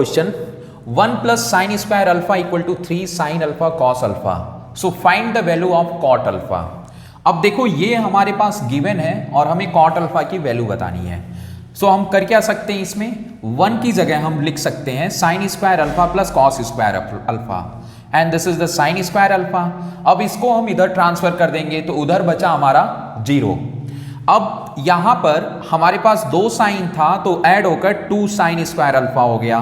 Question 1 plus sine square alpha equal to 3 sine alpha cos alpha, so find the value of cot alpha. अब देखो ये हमारे पास given है और हमें कॉट अल्फा की वैल्यू बतानी है। सो हम कर क्या सकते हैं, इसमें 1 की जगह हम लिख सकते हैं sign square alpha plus cos square alpha and this is the sign square alpha. अब इसको हम इधर ट्रांसफर कर देंगे तो उधर बचा हमारा 0। अब यहां पर हमारे पास 2 साइन था तो ऐड होकर 2 साइन स्क्वायर अल्फा हो गया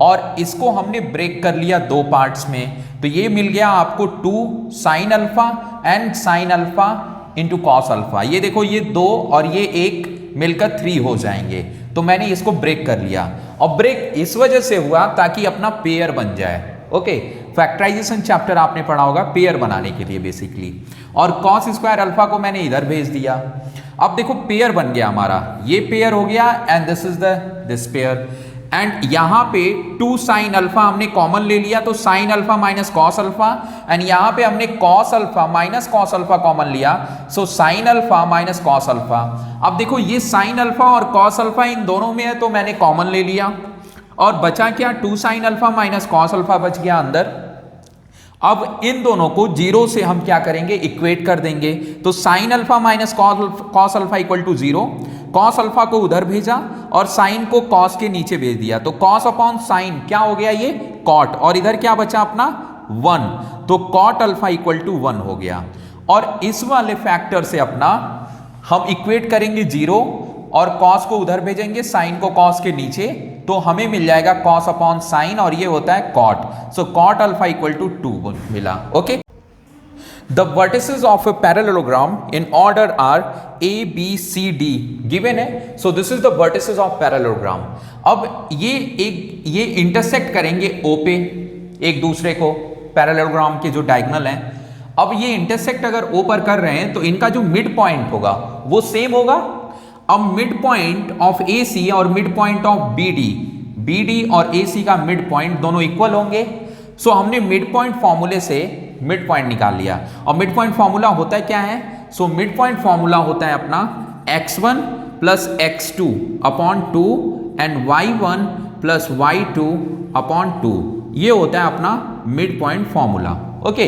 और इसको हमने ब्रेक कर लिया 2 पार्ट्स में, तो ये मिल गया आपको 2 sine alpha and sine alpha into cos alpha. ये देखो ये 2 और ये 1 मिलकर 3 हो जाएंगे, तो मैंने इसको ब्रेक कर लिया और ब्रेक इस वजह से हुआ ताकि अपना पेयर बन जाए। ओके, फैक्टराइजेशन चैप्टर आपने पढ़ा होगा पेयर बनाने के लिए बेसिकली। और कॉस स्क्वायर अल्फा को मैंने इधर भेज दिया। अब देखो पेयर बन गया हमारा, ये पेयर हो गया and this is this pair and यहां पे 2 साइन अल्फा हमने कॉमन ले लिया तो sine alpha minus cos alpha and यहां पे हमने cos alpha minus cos alpha common लिया, so sine alpha minus cos alpha. अब देखो ये साइन अल्फा और कॉस अल्फा इन दोनों में है तो मैंने कॉमन ले लिया और बचा क्या, 2 sign alpha minus cos alpha बच गया अंदर। अब इन दोनों को 0 से हम क्या करेंगे, इक्वेट कर देंगे, तो sine alpha minus cos alpha equal to 0। Cos alpha को उधर भेजा और साइन को कॉस के नीचे भेज दिया, तो कॉस अपॉन साइन क्या हो गया, ये कॉट, और इधर क्या बचा अपना 1, तो कॉट अल्फा इक्वल टू 1 हो गया। और इस वाले फैक्टर से अपना हम इक्वेट करेंगे 0 और कॉस को उधर भेजेंगे, साइन को कॉस के नीचे, तो हमें मिल जाएगा कॉस अपॉन साइन और ये होता है cot, so cot alpha equal to 2 मिला। Okay, the vertices of a parallelogram in order are A B C D given है, so this is the vertices of parallelogram. अब ये इंटरसेक्ट करेंगे O पे एक दूसरे को, पैरेललोग्राम के जो डायगोनल हैं। अब ये इंटरसेक्ट अगर O पर कर रहे हैं तो इनका जो मिड पॉइंट होगा वो सेम होगा। अब मिड पॉइंट ऑफ AC और मिड पॉइंट ऑफ BD और AC का मिड पॉइंट दोनों इक्वल होंगे। सो हमने मिड पॉइंट फॉर्मूले से मिड पॉइंट निकाल लिया और मिड पॉइंट फॉर्मूला होता है क्या है, सो मिड पॉइंट फॉर्मूला होता है अपना x1 plus x2 upon 2 and y1 plus y2 upon 2, ये होता है अपना मिड पॉइंट फॉर्मूला। ओके,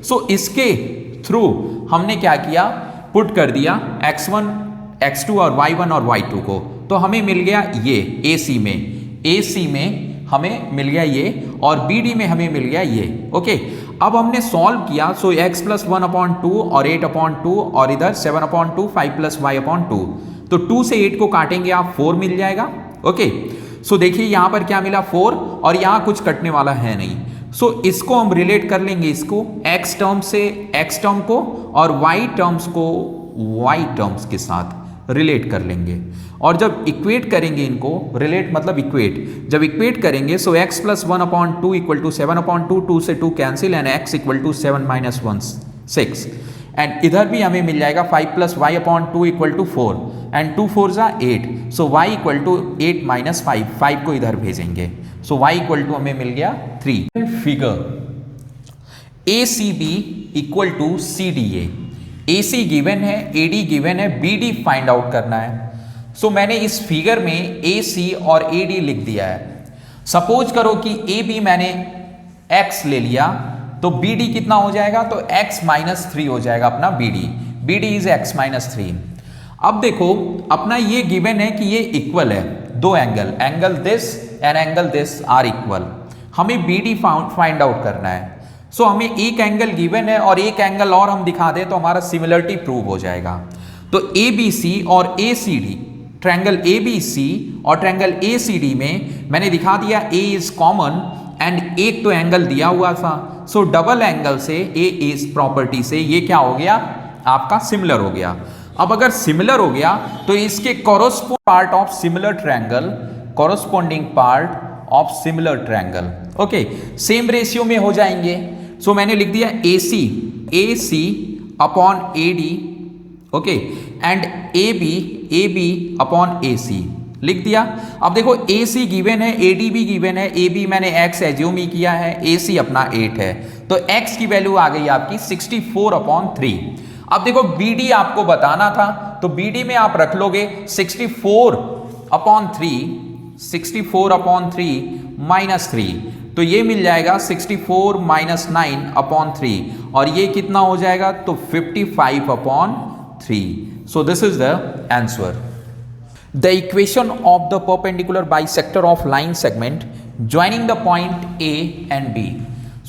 सो इसके थ्रू हमने क्या किया, पुट कर दिया x1 x2 और y1 और y2 को, तो हमें मिल गया ये AC में हमें मिल गया ये और BD में हमें मिल गया ये। ओके, अब हमने सॉल्व किया, सो x प्लस 1 अपॉन 2 और 8 अपॉन 2 और इधर 7 अपॉन 2 5 प्लस y अपॉन 2, तो 2 से 8 को काटेंगे आप 4 मिल जाएगा। ओके, सो देखिए यहां पर क्या मिला 4 और यहां कुछ कटने वाला है नहीं, सो इसको हम रिलेट कर लेंगे, इसको x टर्म से x टर्म को और y टर्म्स को y टर्म्स के साथ रिलेट कर लेंगे और जब इक्वेट करेंगे इनको, रिलेट मतलब इक्वेट, जब इक्वेट करेंगे so x plus 1 upon 2 equal to 7 upon 2, 2 से 2 cancel and x equal to 7 minus 1 6 and इधर भी हमें मिल जाएगा 5 plus y upon 2 equal to 4 and 2 4 जा 8, so y equal to 8 minus 5 को इधर भेजेंगे, सो y इक्वल टू हमें मिल गया 3। Figure ACB equal to CDA, AC given है, AD गिवन है, BD फाइंड आउट करना है। सो मैंने इस फिगर में AC और AD लिख दिया है। सपोज करो कि AB मैंने x ले लिया तो BD कितना हो जाएगा, तो x माइनस 3 हो जाएगा अपना BD इज x माइनस 3। अब देखो अपना ये गिवन है कि ये इक्वल है, 2 angle this and angle this are equal, हमें BD फाइंड आउट करना है। सो हमें एक एंगल गिवन है और एक एंगल और हम दिखा दें तो हमारा सिमिलरिटी प्रूव हो जाएगा। तो ABC और ACD, ट्रायंगल ABC और ट्रायंगल ACD में मैंने दिखा दिया A इज कॉमन एंड एक तो एंगल दिया हुआ था, सो डबल एंगल से A इज प्रॉपर्टी से ये क्या हो गया, आपका सिमिलर हो गया। अब अगर सिमिलर हो गया तो इसके corresponding part of similar triangle okay same ratio में हो जाएंगे। सो मैंने लिख दिया AC upon AD okay and AB upon AC लिख दिया। अब देखो AC गिवन है, AD भी गिवन है, AB मैंने x एज्यूम ही किया है, AC अपना 8 है, तो x की वैल्यू आ गई आपकी 64 अपॉन 3। अब देखो BD आपको बताना था तो BD में आप रख लोगे 64 अपॉन 3 -3, तो ये मिल जाएगा 64 माइनस 9 अपॉन 3 और ये कितना हो जाएगा तो 55 upon 3. So this is the answer. The equation of the perpendicular bisector of line segment joining the point A and B.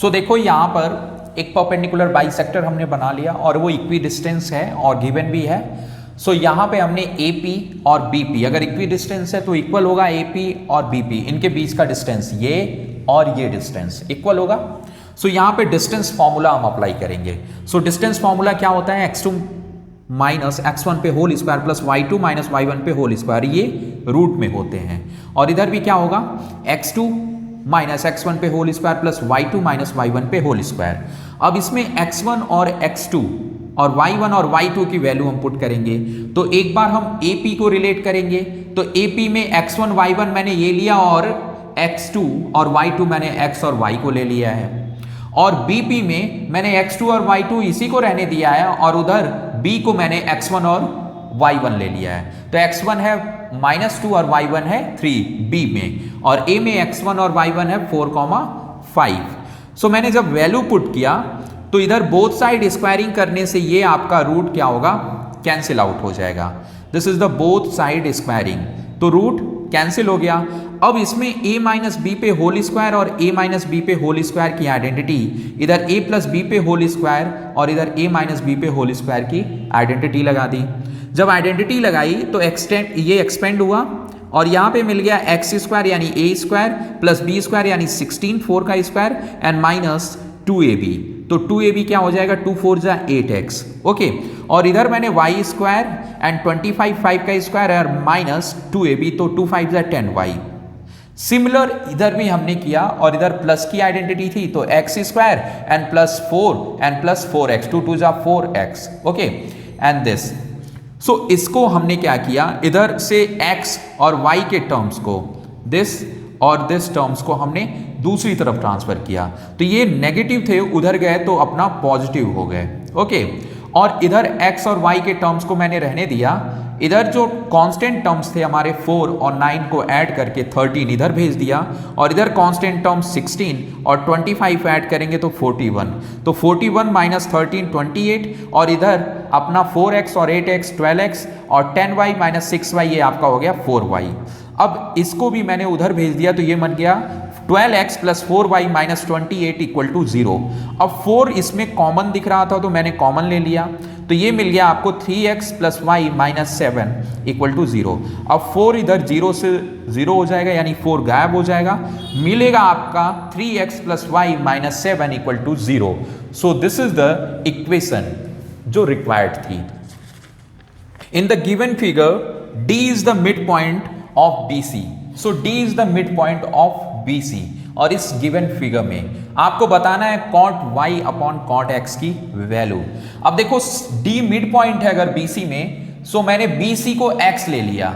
सो देखो यहाँ पर एक परपेंडिकुलर बाइसेक्टर हमने बना लिया और वो इक्वी डिस्टेंस है और गिवन भी है. सो यहाँ पे हमने AP और BP, अगर इक्वी डिस्टेंस है तो इक्वल होगा AP और BP, इनके बीच का डिस्टेंस ये और ये डिस्टेंस इक्वल होगा. सो यहाँ पे डिस्टेंस फॉर्मूला हम अप्लाई करेंगे. सो डिस्टेंस फॉर्मूला क्या होता है, x2 माइनस x1 पे whole square plus y2 minus y1 पे होल स्क्वायर, ये रूट में होते हैं. और इधर भी क्या होगा, x2 माइनस x1 पे whole square plus y2 minus y1 पे होल स्क्वायर. अब इसमें x1 और x2 और y1 और y2 की वैल्यू हम पुट करेंगे. तो एक बार हम AP को रिलेट करेंगे, तो AP में x1 y1 मैंने ये लिया और x2 और y2 मैंने x और y को ले लिया है. और BP में मैंने x2 और y2 इसी को रहने दिया है और उधर B को मैंने x1 और y1 ले लिया है. तो x1 है -2 और y1 है 3 B में, और A में x1 और y1 है 4,5. सो मैंने जब वैल्यू पुट किया तो इधर बोथ साइड स्क्वायरिंग करने से ये आपका रूट क्या होगा, कैंसिल आउट हो जाएगा. This is the both side squaring, तो रूट कैंसिल हो गया. अब इसमें a माइनस बी पे होल स्क्वायर और a माइनस बी पे होल स्क्वायर की आइडेंटिटी, इधर a प्लस बी पे होल स्क्वायर और इधर a माइनस बी पे होल स्क्वायर की आइडेंटिटी लगा दी. जब आइडेंटिटी लगाई तो ये एक्सपेंड हुआ और यहाँ पे मिल गया एक्स स्क्वायर यानी a square plus b square यानी 16 4 का स्क्वायर एंड माइनस 2ab. तो 2ab क्या हो जाएगा, 2 4 जा 8x. ओके, और इधर मैंने y स्क्वायर एंड 25 5 का स्क्वायर और माइनस 2ab, तो 2 5 जा 10y. सिमिलर इधर भी हमने किया और इधर प्लस की आइडेंटिटी थी तो x square and plus 4 and plus 4x, 2 2 जा 4x. Okay, and this. सो इसको हमने क्या किया, इधर से x और y के टर्म्स को, दिस और दिस टर्म्स को हमने दूसरी तरफ ट्रांसफर किया. तो ये नेगेटिव थे, उधर गए तो अपना पॉजिटिव हो गए. ओके, और इधर x और y के टर्म्स को मैंने रहने दिया. इधर जो कांस्टेंट टर्म्स थे हमारे 4 और 9 को ऐड करके 13 इधर भेज दिया, और इधर कांस्टेंट टर्म्स 16 और 25 ऐड करेंगे तो 41. तो 41 माइनस 13 28, और इधर अपना 4x और 8x 12x और 10y माइनस 6y ये आपका हो गया 4y. अब इसको भी मैंने उधर भेज दिया तो ये बन गया 12x plus 4y minus 28 equal to 0. अब 4 इसमें कॉमन दिख रहा था तो मैंने कॉमन ले लिया, तो ये मिल गया आपको 3x plus y minus 7 equal to 0. अब 4 इधर 0 से 0 हो जाएगा यानी 4 गायब हो जाएगा, मिलेगा आपका 3x plus y minus 7 equal to 0. So this is the equation जो रिक्वायर्ड थी. In the given figure D is the mid point of BC. So D is the mid point of BC, और इस given figure में आपको बताना है cot y upon cot x की value. अब देखो D मिड पॉइंट है अगर BC में, सो मैंने BC को x ले लिया,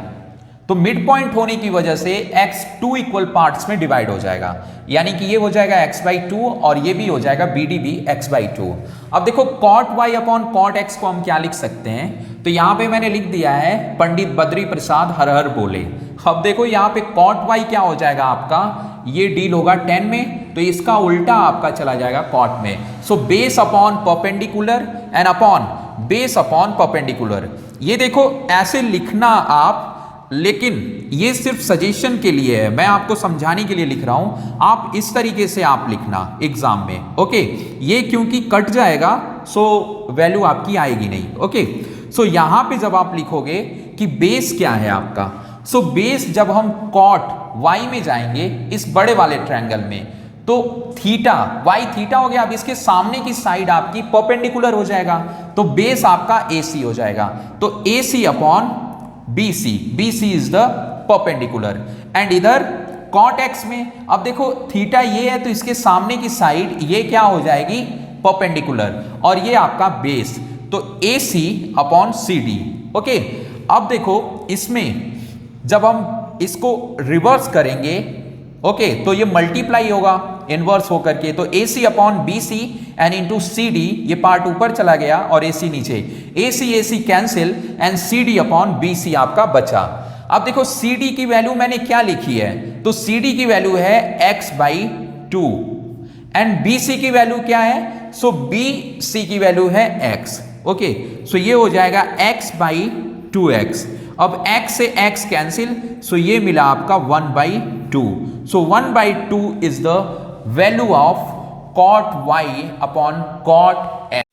तो मिड पॉइंट होने की वजह से x 2 इक्वल पार्ट्स में डिवाइड हो जाएगा, यानी कि ये हो जाएगा x/2 और ये भी हो जाएगा BD भी x/2. अब देखो cot y upon cot x को हम क्या लिख सकते हैं, तो यहाँ पे मैंने लिख दिया है पंडित बद्री प्रसाद हर हर बोले. अब देखो यहाँ पे cot y क्या हो जाएगा आपका, ये डील होगा 10 में, तो इसका उल्टा आपका चला जाएगा cot में. So base upon perpendicular and upon base upon perpendicular. ये देखो ऐसे लिखना आप, लेकिन ये सिर्फ सजेशन के लिए है, मैं आपको समझाने के लिए लिख रहा हूं. आप इस तरीके से आप लिखना एग्जाम में. ओके, ये क्योंकि कट जाएगा सो वैल्यू आपकी आएगी नहीं. ओके, सो यहां पे जब आप लिखोगे कि बेस क्या है आपका, सो बेस जब हम cot y में जाएंगे इस बड़े वाले ट्रायंगल में, तो थीटा y थीटा हो गया. अब इसके सामने की साइड आपकी परपेंडिकुलर हो जाएगा, तो बेस आपका AC हो जाएगा. तो AC upon BC, BC is the perpendicular. And इधर cot x में अब देखो थीटा ये है तो इसके सामने की साइड ये क्या हो जाएगी, परपेंडिकुलर, और ये आपका बेस, तो AC अपॉन CD. ओके, अब देखो इसमें जब हम इसको रिवर्स करेंगे, ओके, तो ये मल्टीप्लाई होगा इनवर्स होकर के, तो AC upon BC and into CD, ये पार्ट ऊपर चला गया और AC नीचे, AC AC cancel and CD upon BC आपका बचा. अब देखो सी डी की वैल्यू मैंने क्या लिखी है, तो सी डी की वैल्यू है x/2 एंड बी सी की वैल्यू क्या है, सो बी सी की वैल्यू है x। ओके, सो ये हो जाएगा x/2x। अब x से x कैंसिल, सो ये मिला आपका 1/2। सो 1/2 is the value of cot y upon cot n.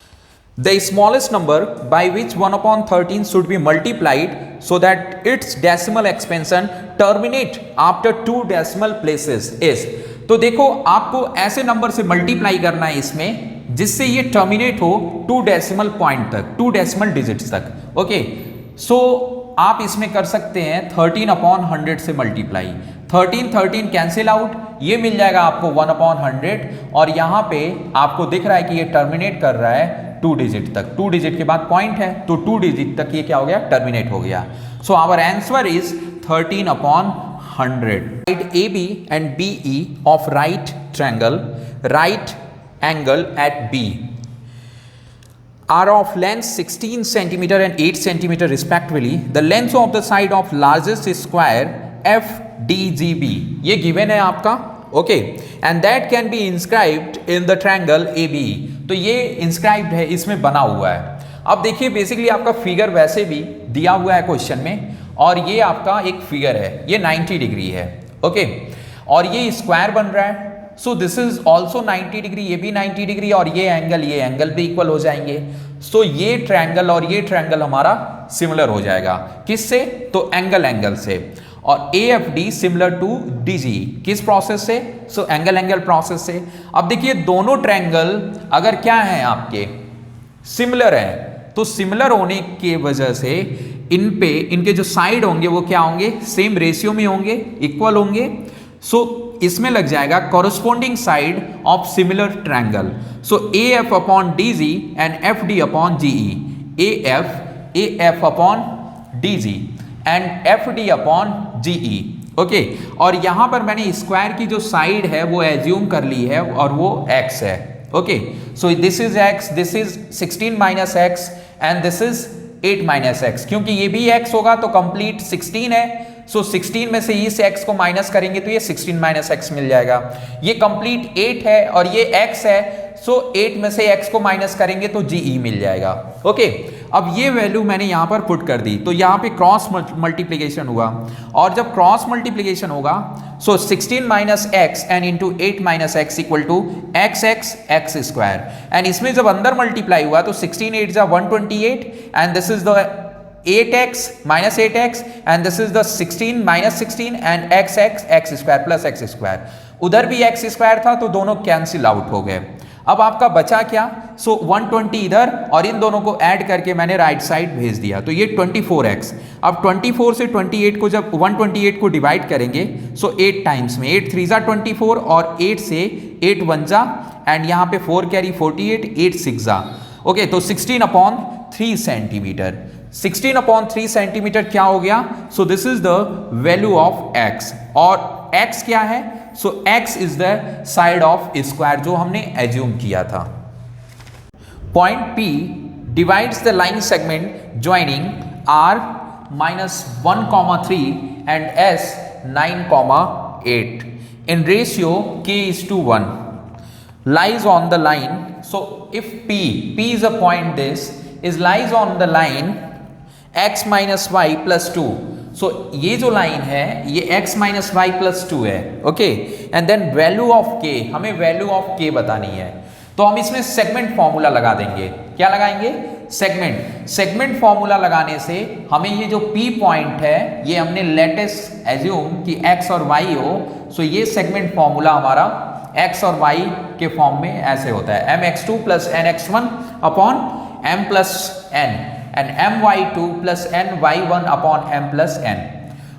The smallest number by which 1/13 should be multiplied so that its decimal expansion terminate after 2 decimal places is। तो देखो आपको ऐसे number से multiply करना है इसमें जिससे ये टर्मिनेट हो 2 डेसिमल पॉइंट तक, 2 डेसिमल डिजिट्स तक। ओके, सो आप इसमें कर सकते हैं 13/100 से मल्टीप्लाई। 13 कैंसिल आउट, ये मिल जाएगा आपको 1/100 और यहाँ पे आपको दिख रहा है कि ये टर्मिनेट कर रहा है 2 डिजिट तक। 2 डिजिट के बाद पॉइंट है तो 2 डिजिट तक ये क्या हो गया, टर्मिनेट हो गया। So our answer is 13/100। Side AB and BE of right triangle, right angle at B are of length 16 cm and 8 cm respectively. The length of the side of largest square FDGB ये given है आपका। Okay, and that can be inscribed in the triangle AB। तो ये inscribed है, इसमें बना हुआ है। अब देखिए बेसिकली आपका फिगर वैसे भी दिया हुआ है क्वेश्चन में और ये आपका एक फिगर है, ये 90 डिग्री है। ओके, और ये स्क्वायर बन रहा है, so this is also 90 degree, ये भी 90 डिग्री और ये एंगल भी इक्वल हो जाएंगे। सो ये ट्रायंगल और ये ट्रायंगल हमारा सिमिलर हो जाएगा, किससे, तो एंगल से। और AFD सिमिलर टू DG, किस प्रोसेस से, सो एंगल प्रोसेस से। अब देखिए दोनों ट्रायंगल अगर क्या है आपके सिमिलर है, तो सिमिलर होने की वजह से इन पे इनके जो साइड होंगे वो क्या होंगे, सेम रेशियो में होंगे, इक्वल होंगे। सो इसमें लग जाएगा corresponding side of similar triangle. So AF/DG and FD/GE, AF/DG and FD/GE। Okay, और यहां पर मैंने स्क्वायर की जो साइड है वो एज्यूम कर ली है और वो x है। Okay, so this is x, this is 16 - x and this is 8 - x। क्योंकि ये भी x होगा तो कंप्लीट 16 है, सो 16 में से इस x को माइनस करेंगे तो ये 16 - x मिल जाएगा। ये कंप्लीट 8 है और ये x है, सो 8 में से x को माइनस करेंगे तो GE मिल जाएगा। ओके, अब ये वैल्यू मैंने यहां पर पुट कर दी, तो यहां पे क्रॉस मल्टीप्लिकेशन हुआ और जब क्रॉस मल्टीप्लिकेशन होगा so 16 - x and into 8 - x equal to x² and इसमें जब अंदर मल्टीप्लाई हुआ तो 16 8 = 128 and this is the 8x - 8x and this is the 16 - 16 and x² plus x²। उधर भी x² था तो दोनों कैंसिल आउट हो गए। अब आपका बचा क्या, सो 120 इधर और इन दोनों को ऐड करके मैंने राइट साइड भेज दिया, तो ये 24x। अब 24 से 28 को जब 128 को डिवाइड करेंगे सो 8 टाइम्स में, 8 3 = 24 और 8 से 8 1 जा एंड यहाँ पे 4 कैरी 48, 8 6 जा। ओके, तो 16/3 सेंटीमीटर, 16/3 सेंटीमीटर क्या हो गया, सो this is the value of x और x क्या है, सो x is the side of square जो हमने एज्यूम किया था। Point P divides the line segment joining R -1,3 and S 9,8 in ratio k:1 lies on the line. So if P is a point, this is lies on the line x - y + 2. सो ये जो line है ये x - y + 2 है। Okay, and then value of k, हमें value of k बतानी है, तो हम इसमें सेगमेंट फॉर्मूला लगा देंगे। क्या लगाएंगे, सेगमेंट फॉर्मूला लगाने से हमें ये जो P पॉइंट है ये हमने लेटेस्ट एज्यूम कि x और y हो, सो ये सेगमेंट फॉर्मूला हमारा x और y के फॉर्म में ऐसे होता है mx2 + nx1 upon m + n and my2 + ny1 upon m + n।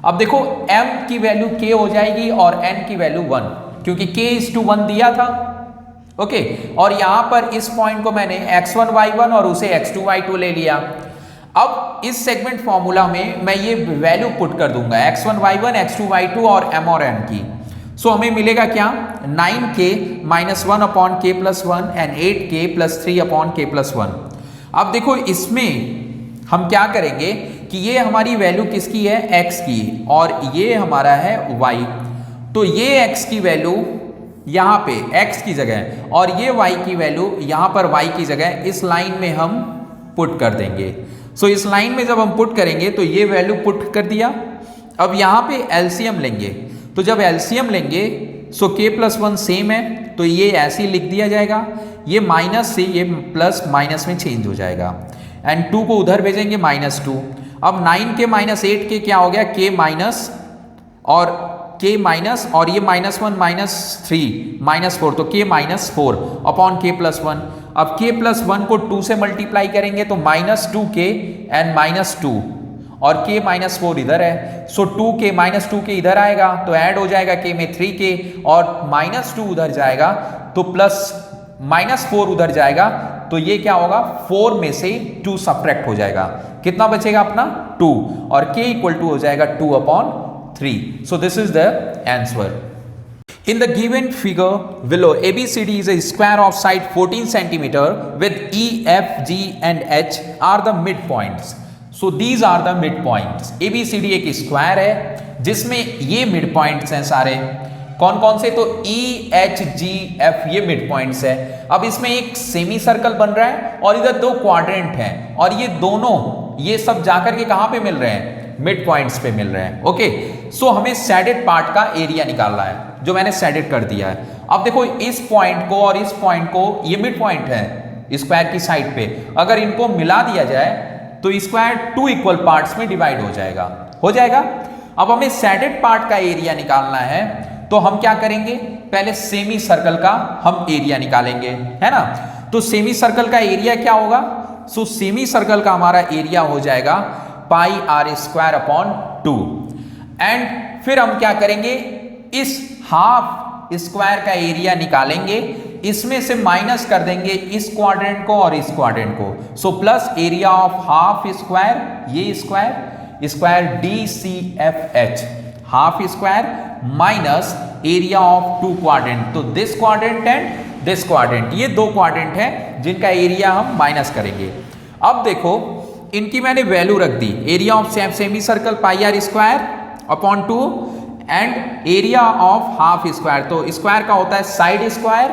अब देखो m की वैल्यू k हो जाएगी और n की वैल्यू 1, क्योंकि k:1 दिया था। ओके, और यहां पर इस पॉइंट को मैंने x1 y1 और उसे x2 y2 ले लिया। अब इस सेगमेंट फॉर्मूला में मैं ये वैल्यू पुट कर दूंगा x1 y1 x2 y2 और m और n की। सो हमें मिलेगा क्या, 9k - 1 upon k + 1 and 8k + 3 upon k + 1। अब देखो इसमें हम क्या करेंगे कि ये हमारी वैल्यू किसकी है, x की, और ये हमारा है y। तो ये x की वैल्यू यहाँ पे x की जगह और ये y की वैल्यू यहाँ पर y की जगह इस लाइन में हम पुट कर देंगे। सो इस लाइन में जब हम पुट करेंगे तो ये वैल्यू पुट कर दिया। अब यहाँ पे एलसीएम लेंगे, तो जब एलसीएम लेंगे सो k+1 सेम है, तो ये ऐसे ही लिख दिया जाएगा, ये माइनस से ये प्लस माइनस में चेंज हो जाएगा, एंड 2 को उधर भेजेंगे -2। अब 9k - 8k क्या हो गया, k माइनस और k माइनस और ये -1 -3 -4, तो k -4 अपॉन k+1। अब k+1 को 2 से मल्टीप्लाई करेंगे तो -2k एंड -2 और k -4 इधर है, सो 2k -2k इधर आएगा तो ऐड हो जाएगा k में 3k और -2 उधर जाएगा तो प्लस -4 उधर जाएगा, तो ये क्या होगा, 4 में से 2 सब्ट्रैक्ट हो जाएगा, कितना बचेगा अपना 2, और k = हो जाएगा 2/3। So this is the answer. In the given figure below, ABCD is a square of side 14 cm with E, F, G and H are the midpoints. So these are the midpoints. ABCD एक square है जिसमें ये midpoints हैं सारे, कौन कौन से, तो E, H, G, F ये midpoints है। अब इसमें एक सेमी सर्कल बन रहा है और इधर 2 क्वाड्रेंट हैं, और ये दोनों ये सब जाकर के कहां पे मिल रहे हैं, मिड पॉइंट्स पे मिल रहे हैं। ओके, सो हमें सैडेड पार्ट का एरिया निकालना है, जो मैंने सैडेड कर दिया है। अब देखो इस पॉइंट को और इस पॉइंट को, ये मिड पॉइंट है स्क्वायर की साइड पे, अगर इनको मिला दिया जाए तो स्क्वायर 2 इक्वल पार्ट्स में डिवाइड हो जाएगा। अब हमें सैडेड पार्ट का एरिया निकालना है, तो हम क्या करेंगे, पहले सेमी सर्कल का हम एरिया निकालेंगे, है ना। तो सेमी सर्कल का एरिया क्या होगा, सो सेमी सर्कल का हमारा एरिया हो जाएगा πr²/2, एंड फिर हम क्या करेंगे, इस हाफ स्क्वायर का एरिया निकालेंगे, इसमें से माइनस कर देंगे इस क्वाड्रेंट को और इस क्वाड्रेंट को, so plus area of half square, ये square DCFH half square minus area of 2 quadrant, तो this quadrant and this quadrant, ये 2 क्वाड्रेंट हैं जिनका एरिया हम माइनस करेंगे। अब देखो इनकी मैंने वैल्यू रख दी, area of semicircle πr²/2 and area of half square, तो स्क्वायर का होता है side square,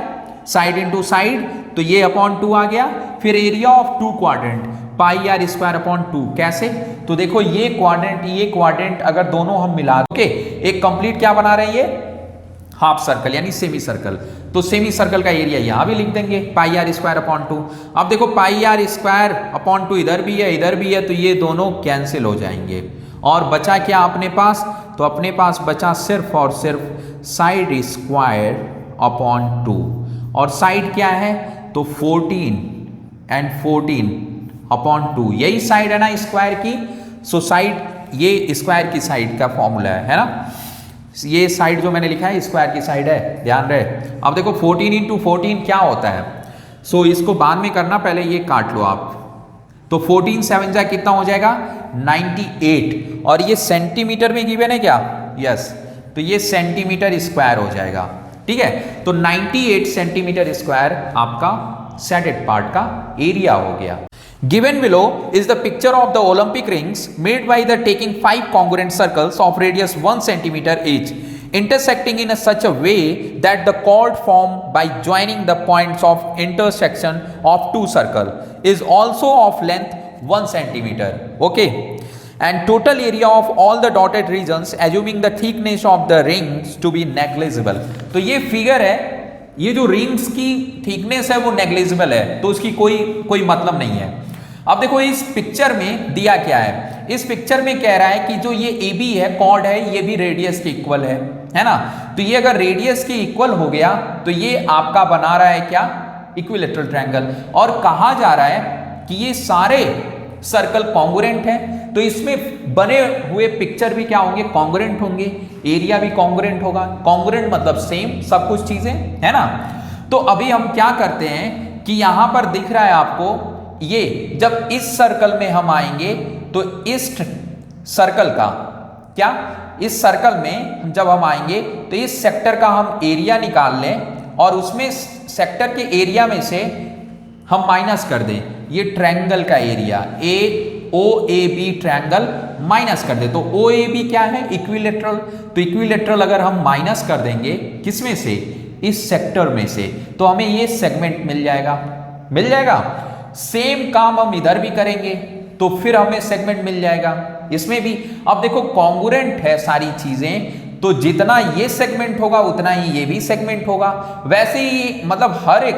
side into side, तो ये /2 आ गया। फिर एरिया ऑफ 2 क्वाड्रेंट πr²/2, कैसे, तो देखो ये क्वाड्रेंट अगर दोनों हम मिला के एक कंप्लीट क्या बना रहे हैं, ये हाफ सर्कल यानी सेमी सर्कल, तो सेमी सर्कल का एरिया यहां भी लिख देंगे πr²/2। अब देखो πr²/2 इधर भी है, तो ये दोनों कैंसिल हो जाएंगे, और बचा क्या अपने पास, तो अपने पास बचा सिर्फ और सिर्फ साइड स्क्वायर/2, और साइड क्या है, तो 14 एंड 14/2, यही साइड है ना स्क्वायर की, सो साइड ये स्क्वायर की साइड का फॉर्मूला है ना, ये साइड जो मैंने लिखा है स्क्वायर की साइड है, ध्यान रहे। अब देखो 14 × 14 क्या होता है, सो इसको बाद में करना, पहले ये काट लो आप, तो 14 7 जा कितना हो जाएगा 98, और ये सेंटीमीटर में गिवन है क्या, यस, तो ये सेंटीमीटर स्क्वायर हो जाएगा, ठीक है। तो 98 सेंटीमीटर स्क्वायर आपका सैडेड पार्ट का एरिया हो गया। Given below is the picture of the Olympic rings made by the taking 5 congruent circles of radius 1 cm each, intersecting in such a way that the chord formed by joining the points of intersection of 2 circles is also of length 1 cm. Okay, and total area of all the dotted regions assuming the thickness of the rings to be negligible. तो ये figure है, ये जो rings की thickness है वो negligible है, तो उसकी कोई मतलब नहीं है। अब देखो इस पिक्चर में दिया क्या है, इस पिक्चर में कह रहा है कि जो ये AB है, कॉर्ड है, ये भी रेडियस के इक्वल है ना, तो ये अगर रेडियस के इक्वल हो गया तो ये आपका बना रहा है क्या, इक्विलैटरल ट्रायंगल, और कहा जा रहा है कि ये सारे सर्कल कॉन्ग्रुएंट है, तो इसमें बने हुए पिक्चर भी क्या होंगे, कॉन्ग्रुएंट होंगे, एरिया भी कॉन्ग्रुएंट होगा, कॉन्ग्रुएंट मतलब सेम सब कुछ चीजें, है ना। तो अभी हम क्या करते हैं कि यहां पर दिख रहा है आपको, ये जब इस सर्कल में हम आएंगे तो इस सर्कल का क्या, इस सर्कल में जब हम आएंगे तो इस सेक्टर का हम एरिया निकाल लें, और उसमें सेक्टर के एरिया में से हम माइनस कर दें ये ट्रायंगल का area, O A B triangle minus कर दे। तो ओ ए बी क्या है? इक्विलेटरल। तो इक्विलेटरल अगर हम माइनस कर देंगे किसमें से? इस सेक्टर में से, तो हमें ये सेगमेंट मिल जाएगा, मिल जाएगा। सेम काम हम इधर भी करेंगे तो फिर हमें सेगमेंट मिल जाएगा इसमें भी। अब देखो कॉन्ग्रुएंट है सारी चीजें, तो जितना ये सेगमेंट होगा उतना ही ये भी सेगमेंट होगा। वैसे ही मतलब हर एक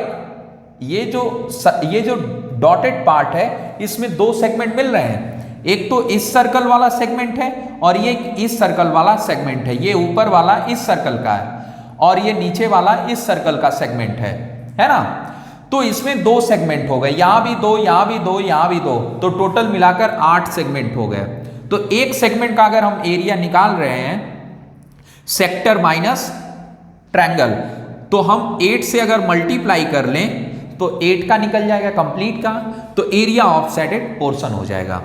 ये जो डॉटेड पार्ट है इसमें दो सेगमेंट मिल रहे हैं। एक तो इस सर्कल वाला सेगमेंट है और ये इस सर्कल वाला सेगमेंट है। ये ऊपर वाला इस सर्कल का है और ये नीचे वाला इस सर्कल का सेगमेंट है ना। तो इसमें दो सेगमेंट हो गए, यहां भी दो, यहां भी दो, यहां भी दो, तो टोटल मिलाकर 8 सेगमेंट हो गए। तो एक सेगमेंट का अगर हम एरिया निकाल रहे हैं सेक्टर माइनस ट्रायंगल, तो हम 8 से अगर मल्टीप्लाई कर लें तो 8 का निकल जाएगा कंप्लीट का, तो एरिया ऑफ सेटेड पोर्शन हो जाएगा।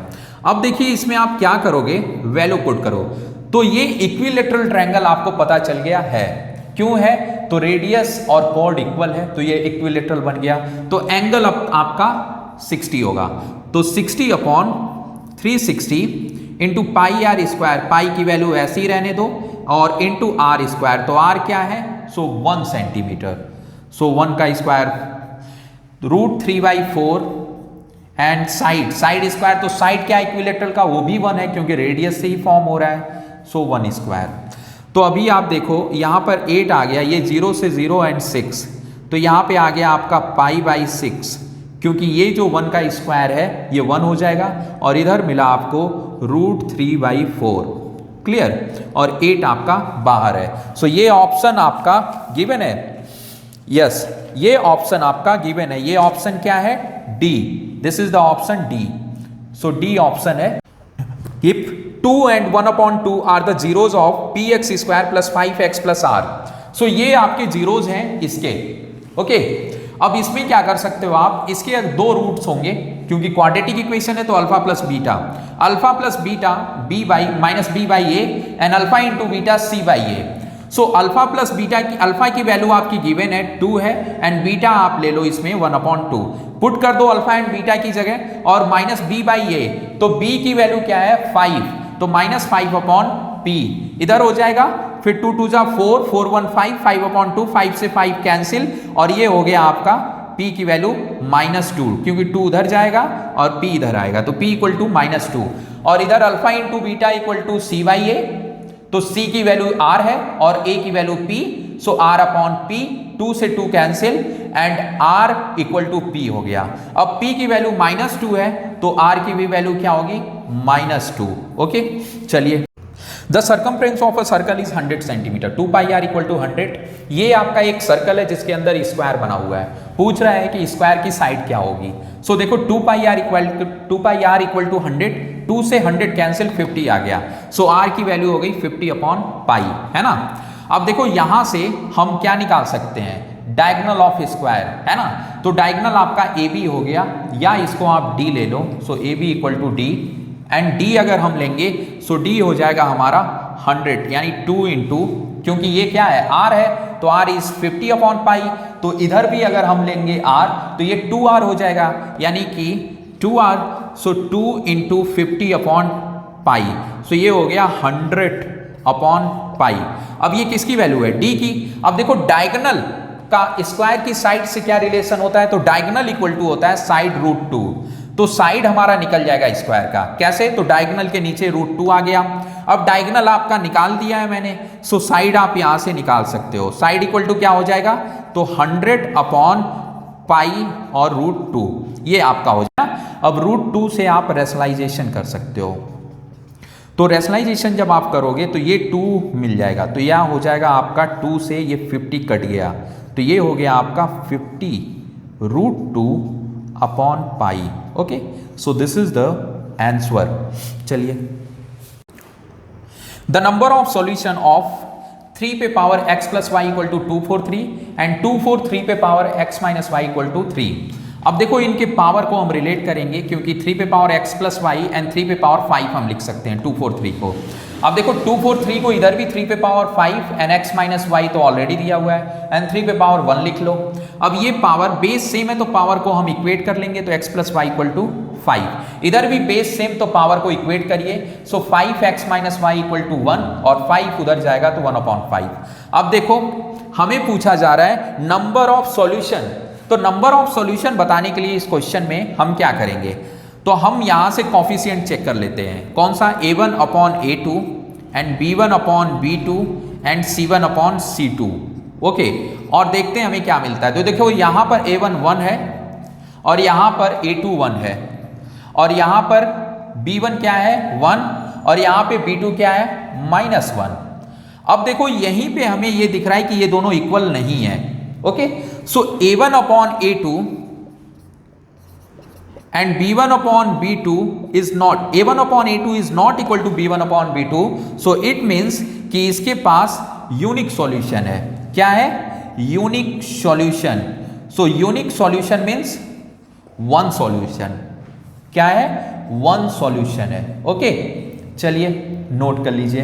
अब देखिए इसमें आप क्या करोगे, वैल्यू पुट करो। तो ये इक्विलेटरल ट्रायंगल आपको पता चल गया है, क्यों है? तो रेडियस और कॉर्ड इक्वल है, तो ये इक्विलेटरल बन गया। तो एंगल आपका 60 होगा। तो 60 upon 360 into pi r square, pi की वैल्यू ऐसे ही रहने दो, और इंटू आर स्क्वायर। तो आर क्या है? So 1 centimetre. सो 1 का स्क्वायर √3/4 एंड साइड स्क्वायर। तो साइड क्या इक्विलेटरल का? वो भी 1 है क्योंकि रेडियस से ही फॉर्म हो रहा है। So 1 square. तो अभी आप देखो यहाँ पर 8 आ गया, ये 0 से 0 एंड 6, तो यहाँ पे आ गया आपका π/6, क्योंकि ये जो 1 का स्क्वायर है ये 1 हो जाएगा, और इधर मिला आपको √3/4। क्लियर? और 8 आपका बाहर है। सो ये ऑप्शन आपका गिवन है। यस, ये ऑप्शन आपका गिवन है। ये ऑप्शन क्या है? D. This is the option D. So D option है। If 2 and 1/2 are the zeros of px square plus 5x plus r, so ये आपके जीरोज हैं इसके। ओके, अब इसमें क्या कर सकते हो आप? इसके दो रूट्स होंगे, क्योंकि क्वाड्रेटिक इक्वेशन है, तो alpha plus beta b/a and alpha into beta c/a। So alpha plus beta की, अल्फा की वैल्यू आपकी गिवन है 2 है, एंड बीटा आप ले लो इसमें 1/2। पुट कर दो अल्फा एंड बीटा की जगह, और -b/a, तो b की वैल्यू क्या है? 5, तो -5/p इधर हो जाएगा। फिर 2 2 जा 4, 4 1 5, 5/2, 5 से 5 कैंसिल, और ये हो गया आपका p की वैल्यू -2, क्योंकि 2 उधर जाएगा और p इधर आएगा, तो p = -2। और इधर अल्फा इंटू बीटा = c/a, तो c की वैल्यू r है और a की वैल्यू p, सो r/p, 2 से 2 कैंसिल, एंड r = p हो गया। अब p की वैल्यू -2 है, तो r की भी वैल्यू क्या होगी? -2। ओके, चलिए। The circumference of a circle is 100 centimetre, 2πr = 100। ये आपका एक सर्कल है जिसके अंदर स्क्वायर बना हुआ है। पूछ रहा है कि स्क्वायर की साइड क्या होगी। सो देखो 2πr = 100, 2 से 100 कैंसिल, 50 आ गया। सो r की वैल्यू हो गई 50/π, है ना। अब देखो यहां से हम क्या निकाल सकते हैं? डायगोनल ऑफ स्क्वायर, है ना। तो डायगोनल आपका AB हो गया, या इसको आप D ले लो। सो AB = D, एंड D अगर हम लेंगे सो D हो जाएगा हमारा 100, यानी 2 इंटू, क्योंकि ये क्या है? R है, तो R इज 50/π। तो इधर भी अगर हम लेंगे R, तो ये 2R हो जाएगा, यानी कि 2R। सो 2 इंटू 50/π, सो ये हो गया 100/π। अब ये किसकी वैल्यू है? D की। अब देखो डायगोनल का स्क्वायर की साइड से क्या रिलेशन होता है? तो डायगोनल = होता है साइड √2। तो साइड हमारा निकल जाएगा स्क्वायर का। कैसे? तो डायगोनल के नीचे √2 आ गया। अब डायगोनल आपका निकाल दिया है मैंने, सो साइड आप यहां से निकाल सकते हो। साइड = क्या हो जाएगा? तो 100/π और √2, ये आपका हो जाएगा। अब √2 से आप रेशनलाइजेशन कर सकते हो। तो रेशनलाइजेशन जब आप करोगे तो ये 2 मिल जाएगा, तो यह हो जाएगा आपका 2 से ये 50 कट गया, तो ये हो गया आपका 50 √2/π। Okay, so this is the answer. चलिए, the number of solution of 3 पे पावर x + y = 243 एंड 243 पे पावर x - y = 3। अब देखो इनके पावर को हम रिलेट करेंगे, क्योंकि 3 पे पावर x + y एंड 3 पे पावर 5 हम लिख सकते हैं 243 को। अब देखो 2 4 3 को इधर भी 3 पे power 5 and x minus Y तो ऑलरेडी दिया हुआ है एंड 3 पे पावर 1 लिख लो। अब ये पावर बेस सेम है तो पावर को हम इक्वेट कर लेंगे, तो x plus Y equal to 5। इधर भी बेस सेम तो पावर को इक्वेट करिए, so 5x minus Y equal to 1 और 5 उधर जाएगा तो 1/5। अब देखो हमें पूछा जा रहा है नंबर ऑफ सॉल्यूशन, तो नंबर ऑफ सॉल्यूशन बताने के लिए इस क्वेश्चन में हम क्या करेंगे, तो हम यहां से कॉफिशिएंट चेक कर लेते हैं। कौन सा, a1 upon a2 and b1 upon b2 and c1 upon c2। Okay, और देखते हैं हमें क्या मिलता है। तो देखो यहां पर a1 1 है और यहां पर a2 1 है और यहां पर b1 क्या है 1 और यहां पे b2 क्या है -1। अब देखो यहीं पे हमें ये दिख रहा है कि ये दोनों इक्वल नहीं है। Okay, so a1 upon a2 and b1 upon b2 is not, a1 upon a2 is not equal to b1 upon b2, so it means कि इसके पास यूनिक सॉल्यूशन है। क्या है, unique solution. So unique solution means one solution. क्या है, one solution है। Okay, चलिए note कर लीजिए।